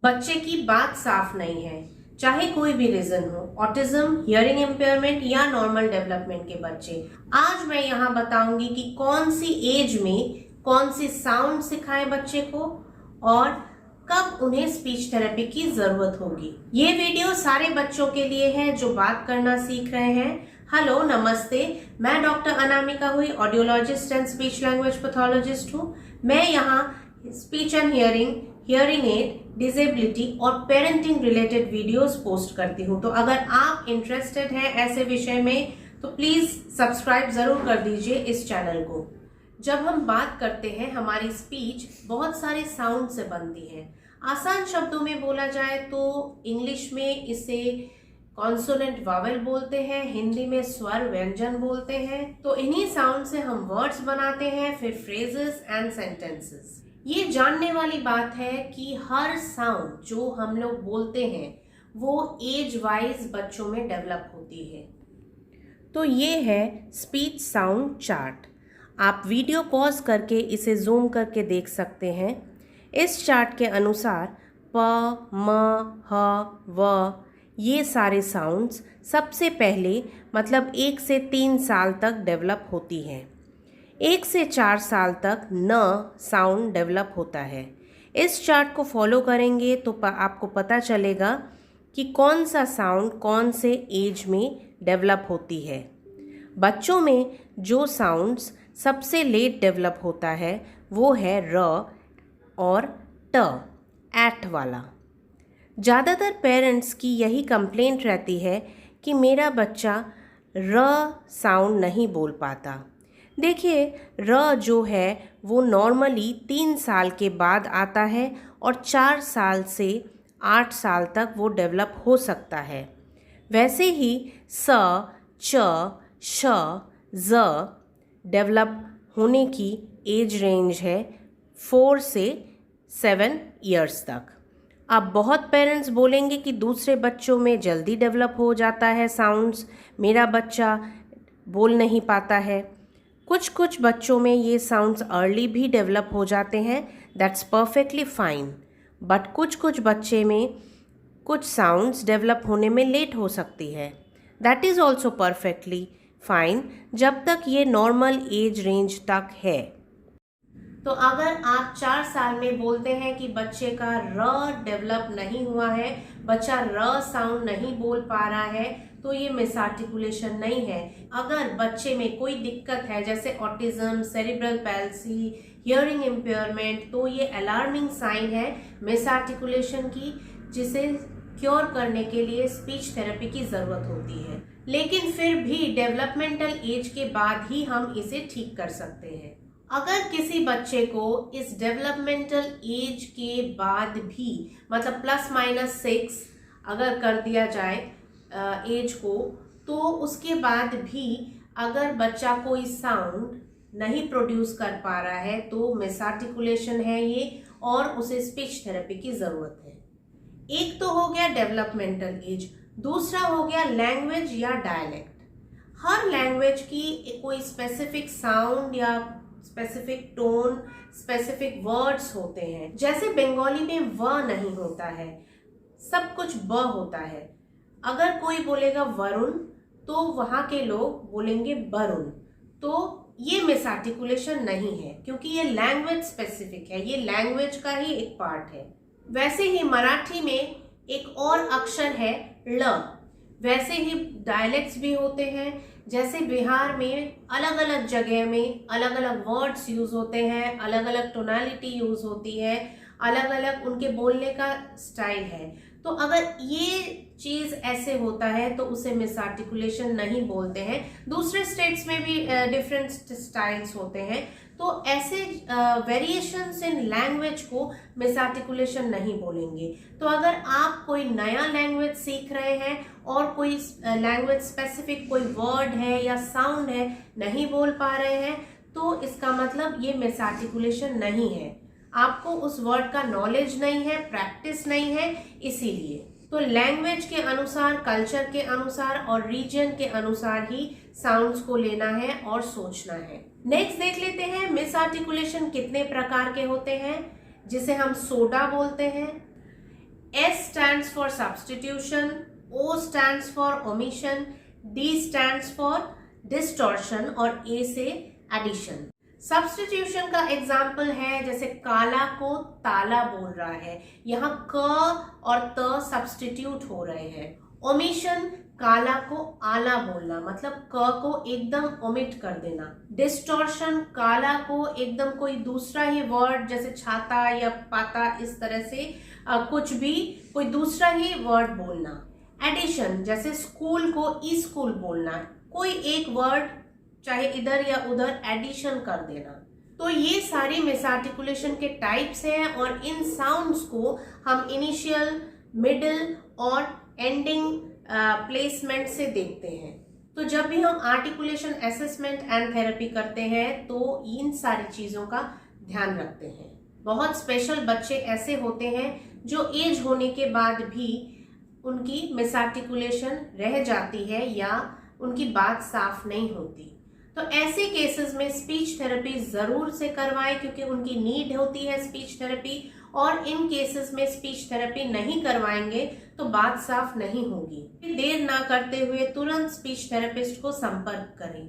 बच्चे की बात साफ नहीं है, चाहे कोई भी रीजन हो, ऑटिज्म, हियरिंग इम्पेयरमेंट या नॉर्मल डेवलपमेंट के बच्चे। आज मैं यहाँ बताऊंगी कि कौन सी एज में कौन सी साउंड सिखाएं बच्चे को और कब उन्हें स्पीच थेरेपी की जरूरत होगी। ये वीडियो सारे बच्चों के लिए है जो बात करना सीख रहे हैं। हेलो, नमस्ते, मैं डॉक्टर अनामिका हुई, audiologist and speech language pathologist हूँ। मैं यहाँ speech and hearing aid, disability और पेरेंटिंग रिलेटेड वीडियोस पोस्ट करती हूँ। तो अगर आप इंटरेस्टेड हैं ऐसे विषय में तो प्लीज सब्सक्राइब जरूर कर दीजिए इस चैनल को। जब हम बात करते हैं, हमारी स्पीच बहुत सारे साउंड से बनती है। आसान शब्दों में बोला जाए तो इंग्लिश में इसे कॉन्सोनेंट वावेल बोलते हैं, हिंदी में स्वर व्यंजन बोलते हैं। तो इन्हीं साउंड से हम वर्ड्स बनाते हैं, फिर फ्रेजेस एंड सेंटेंसेस। ये जानने वाली बात है कि हर साउंड जो हम लोग बोलते हैं वो एज वाइज बच्चों में डेवलप होती है। तो ये है स्पीच साउंड चार्ट। आप वीडियो पॉज करके इसे जूम करके देख सकते हैं। इस चार्ट के अनुसार प, म, ह, व ये सारे साउंड्स सबसे पहले मतलब 1 से 3 साल तक डेवलप होती हैं। 1 से 4 साल तक न साउंड डेवलप होता है। इस चार्ट को फॉलो करेंगे तो आपको पता चलेगा कि कौन सा साउंड कौन से एज में डेवलप होती है। बच्चों में जो साउंड्स सबसे लेट डेवलप होता है वो है र और ट, एट वाला। ज़्यादातर पेरेंट्स की यही कंप्लेंट रहती है कि मेरा बच्चा र साउंड नहीं बोल पाता। देखिए, र जो है वो नॉर्मली 3 साल के बाद आता है और 4 साल से 8 साल तक वो डेवलप हो सकता है। वैसे ही स, च, श, ज डेवलप होने की एज रेंज है 4 से 7 ईयर्स तक। अब बहुत पेरेंट्स बोलेंगे कि दूसरे बच्चों में जल्दी डेवलप हो जाता है साउंड्स, मेरा बच्चा बोल नहीं पाता है। कुछ बच्चों में ये साउंड्स अर्ली भी डेवलप हो जाते हैं, दैट्स परफेक्टली फाइन। बट कुछ बच्चे में कुछ साउंड्स डेवलप होने में लेट हो सकती है, that is also perfectly fine, जब तक ये नॉर्मल एज रेंज तक है। तो अगर आप 4 साल में बोलते हैं कि बच्चे का र डेवलप नहीं हुआ है, बच्चा र साउंड नहीं बोल पा रहा है, तो ये मिसआर्टिकुलेशन नहीं है। अगर बच्चे में कोई दिक्कत है जैसे autism, cerebral palsy, hearing impairment, तो ये अलार्मिंग साइन है मिसआर्टिकुलेशन की, जिसे क्योर करने के लिए स्पीच थेरेपी की जरूरत होती है। लेकिन फिर भी डेवलपमेंटल एज के बाद ही हम इसे ठीक कर सकते हैं। अगर किसी बच्चे को इस डेवलपमेंटल एज के बाद भी मतलब +- 6 अगर कर दिया जाए एज को, तो उसके बाद भी अगर बच्चा कोई साउंड नहीं प्रोड्यूस कर पा रहा है तो मिसआर्टिकुलेशन है ये, और उसे स्पीच थेरेपी की ज़रूरत है। एक तो हो गया डेवलपमेंटल एज, दूसरा हो गया लैंग्वेज या डायलेक्ट। हर लैंग्वेज की कोई स्पेसिफिक साउंड या स्पेसिफिक टोन, स्पेसिफिक वर्ड्स होते हैं। जैसे बंगाली में व नहीं होता है, सब कुछ ब होता है। अगर कोई बोलेगा वरुण तो वहां के लोग बोलेंगे वरुण। तो ये मिसआर्टिकुलेशन नहीं है, क्योंकि ये लैंग्वेज स्पेसिफिक है, ये लैंग्वेज का ही एक पार्ट है। वैसे ही मराठी में एक और अक्षर है ल। वैसे ही डायलेक्ट्स भी होते हैं। जैसे बिहार में अलग अलग जगह में अलग अलग वर्ड्स यूज होते हैं, अलग अलग टोनालिटी यूज होती है, अलग अलग उनके बोलने का स्टाइल है। तो अगर ये चीज ऐसे होता है तो उसे मिसआर्टिकुलेशन नहीं बोलते हैं। दूसरे स्टेट्स में भी डिफरेंट स्टाइल्स होते हैं, तो ऐसे वेरिएशंस इन लैंग्वेज को मिसआर्टिकुलेशन नहीं बोलेंगे। तो अगर आप कोई नया लैंग्वेज सीख रहे हैं और कोई लैंग्वेज स्पेसिफिक कोई वर्ड है या साउंड है नहीं बोल पा रहे हैं, तो इसका मतलब ये मिसआर्टिकुलेशन नहीं है, आपको उस वर्ड का नॉलेज नहीं है, प्रैक्टिस नहीं है, इसीलिए। तो लैंग्वेज के अनुसार, कल्चर के अनुसार और रीजन के अनुसार ही साउंड्स को लेना है और सोचना है। नेक्स्ट देख लेते हैं मिसआर्टिकुलेशन कितने प्रकार के होते हैं, जिसे हम सोडा बोलते हैं। S stands for substitution, O stands for omission, D stands for distortion और A से addition। सब्स्टिट्यूशन का एग्जाम्पल है जैसे काला को ताला बोल रहा है, यहाँ क और त सब्स्टिट्यूट हो रहे हैं। ओमिशन, काला को आला बोलना, मतलब क को एकदम ओमिट कर देना। डिस्टॉर्शन, काला को एकदम कोई दूसरा ही वर्ड जैसे छाता या पाता इस तरह से कुछ भी कोई दूसरा ही वर्ड बोलना। एडिशन, जैसे स्कूल को ई स्कूल बोलना, कोई एक वर्ड चाहे इधर या उधर एडिशन कर देना। तो ये सारी मिसआर्टिकुलेशन के टाइप्स हैं और इन साउंड्स को हम इनिशियल, मिडिल और एंडिंग प्लेसमेंट से देखते हैं। तो जब भी हम आर्टिकुलेशन असेसमेंट एंड थेरेपी करते हैं तो इन सारी चीज़ों का ध्यान रखते हैं। बहुत स्पेशल बच्चे ऐसे होते हैं जो एज होने के बाद भी उनकी मिसआर्टिकुलेशन रह जाती है या उनकी बात साफ नहीं होती। तो ऐसे केसेस में स्पीच थेरेपी जरूर से करवाएं क्योंकि उनकी नीड होती है स्पीच थेरेपी, और इन केसेस में स्पीच थेरेपी नहीं करवाएंगे तो बात साफ नहीं होगी। देर ना करते हुए तुरंत स्पीच थेरेपिस्ट को संपर्क करें।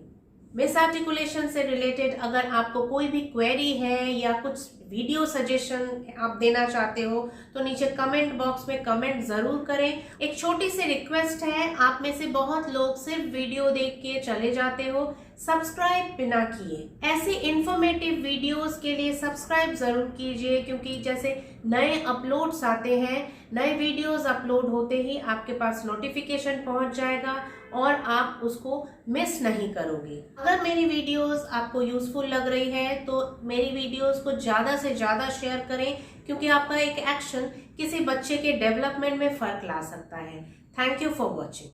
मिसआर्टिकुलेशन से रिलेटेड अगर आपको कोई भी क्वेरी है या कुछ वीडियो सजेशन आप देना चाहते हो तो नीचे कमेंट बॉक्स में कमेंट जरूर करें। एक छोटी सी रिक्वेस्ट है, आप में से बहुत लोग सिर्फ वीडियो देख के चले जाते हो, सब्सक्राइब बिना किए। ऐसे इंफॉर्मेटिव वीडियोस के लिए सब्सक्राइब जरूर कीजिए क्योंकि जैसे नए अपलोड्स आते हैं, नए वीडियोस अपलोड होते ही आपके पास नोटिफिकेशन पहुंच जाएगा और आप उसको मिस नहीं करोगे। अगर मेरी वीडियोस आपको यूजफुल लग रही है तो मेरी वीडियोस को ज़्यादा से ज़्यादा शेयर करें क्योंकि आपका एक एक्शन किसी बच्चे के डेवलपमेंट में फ़र्क ला सकता है। Thank you for watching.